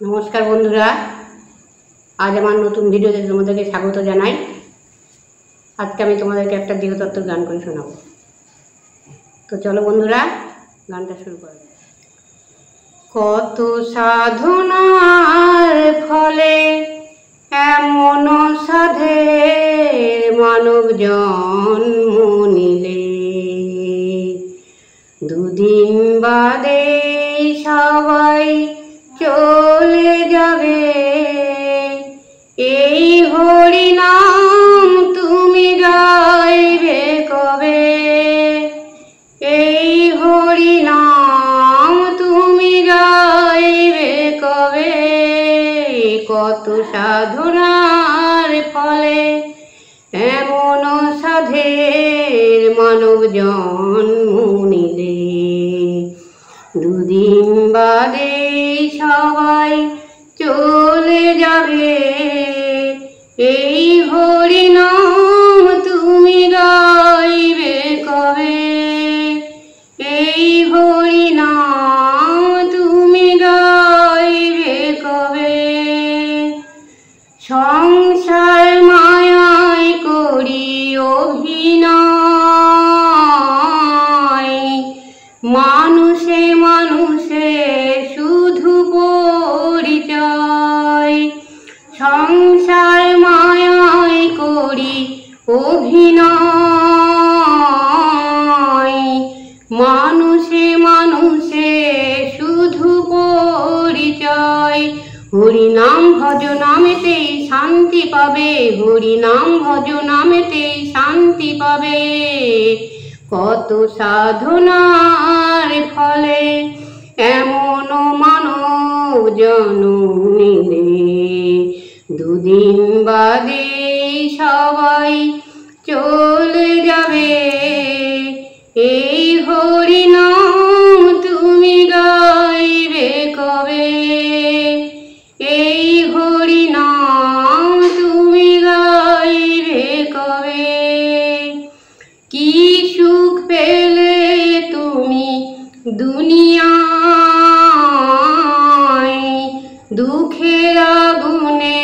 नमस्कार बंधुरा आज आमार नतून भिडियोते तोमादेरके स्वागत जानाई। आज के आमि तोमादेरके एकटा देहतत्त्व गान करे शोनाबो। तो चलो बंधुरा गानटा शुरू करा जाक। कत साधनार फले एमन साधेर मानव जन्म निले दुदिन बादे सबाई चले जाबे এই হরি নাম তুমি গাইবে কবে এই হরি নাম তুমি গাইবে কবে কত সাধনার ফলে এমন সাধের মানব জন্ম নিলে দুদিন বাদে সবাই চলে যাবে এই হরি নাম তুমি গাইবে কবে এই হরি নাম তুমি গাইবে কবে সংসার মায়ায় করি অভিনয় মানুষে মানুষে শুধু পরিচয় সংসার মায়ায় করি অভিনয় মানুষে মানুষে শুধু পরিচয় হরি নাম ভজ নামেতেই শান্তি পাবে হরি নাম ভজ নামেতেই শান্তি পাবে কত সাধনার ফলে এমন মানব জন্ম নিলে দুদিন বাদে সবাই চলে যাবে এই হরি নাম তুমি গাইবে কবে এই হরি নাম তুমি গাইবে কবে কি সুখ পেলে তুমি দুনিয়ায় দুঃখের আগুনে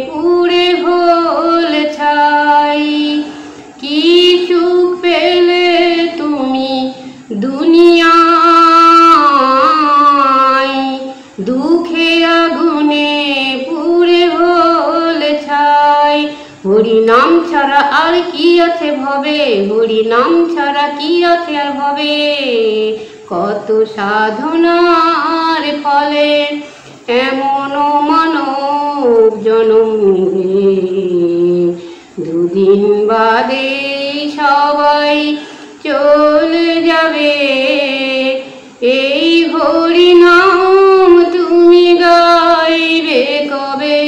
পুড়ে হলে ছাই কি সুখ পেলে তুমি দুনিয়ায় দুঃখের আগুনে পুড়ে হলে ছাই হরি নাম ছাড়া আর কি আছে ভবে হরি নাম ছাড়া কি আছে আর ভবে কত সাধনার ফলে এমন মানব জন্ম নিলে দুদিন বাদে সবাই চলে যাবে এই হরি নাম তুমি গাইবে কবে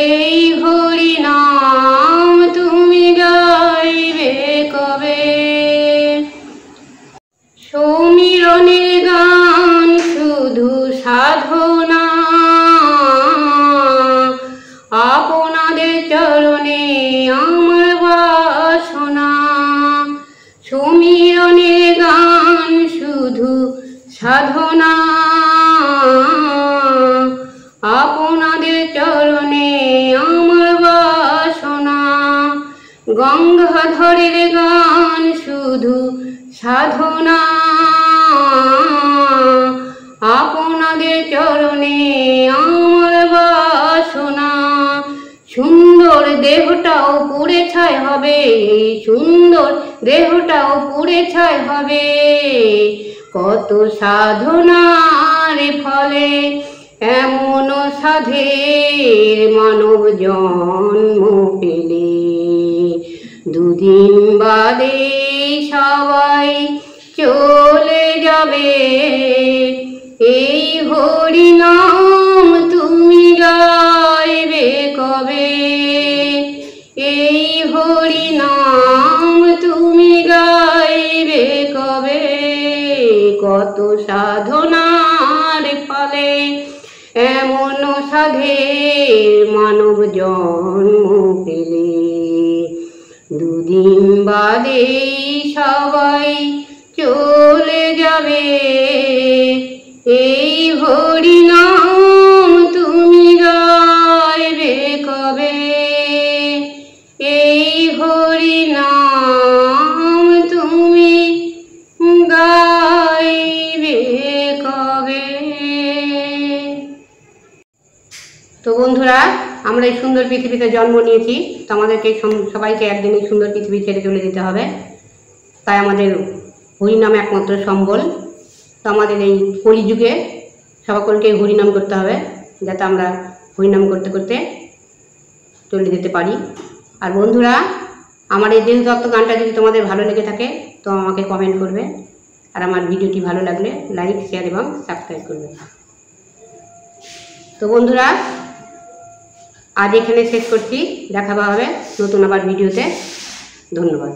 এই হরি নাম তুমি গাইবে কবে সমীরণের গান শুধু সাধনা আপনাদের চরণে আমার বাসনা সমীরণের গান শুধু সাধনা আপনাদের চরণে আমার বাসনা গঙ্গাধরের গান শুধু সাধনা আপনাদের চরণে আমার বাসনা সুন্দর দেহটাও পুড়ে ছাই হবে সুন্দর দেহটাও পুড়ে ছাই হবে কত সাধনার ফলে এমন সাধের মানব জন্ম পেলে দুদিন বাদে সবাই চলে যাবে এই হরি নাম তুমি গাইবে কবে এই হরি নাম তুমি গাইবে কবে কত সাধনার ফলে এমন সাধের মানব জন্ম পেলে দুদিন বাদে সবাই চলে যাবে এই হরি নাম বন্ধুরা, আমরা এই সুন্দর পৃথিবীতে জন্ম নিয়েছি, তো আমাদেরকে সবাইকে একদিন এই সুন্দর পৃথিবী ছেড়ে চলে যেতে হবে। তাই আমাদের হরিনাম একমাত্র সম্বল। তো আমাদের এই কলিযুগে সকলকে হরিনাম করতে হবে, যাতে আমরা হরিনাম করতে করতে চলে যেতে পারি। আর বন্ধুরা, আমার এই দেহতত্ত্ব গানটা যদি তোমাদের ভালো লেগে থাকে তো আমাকে কমেন্ট করবে, আর আমার ভিডিওটি ভালো লাগলে লাইক, শেয়ার এবং সাবস্ক্রাইব করবে। তো বন্ধুরা, আজ এখানে শেষ করছি, দেখা হবে নতুন আবার ভিডিওতে। ধন্যবাদ।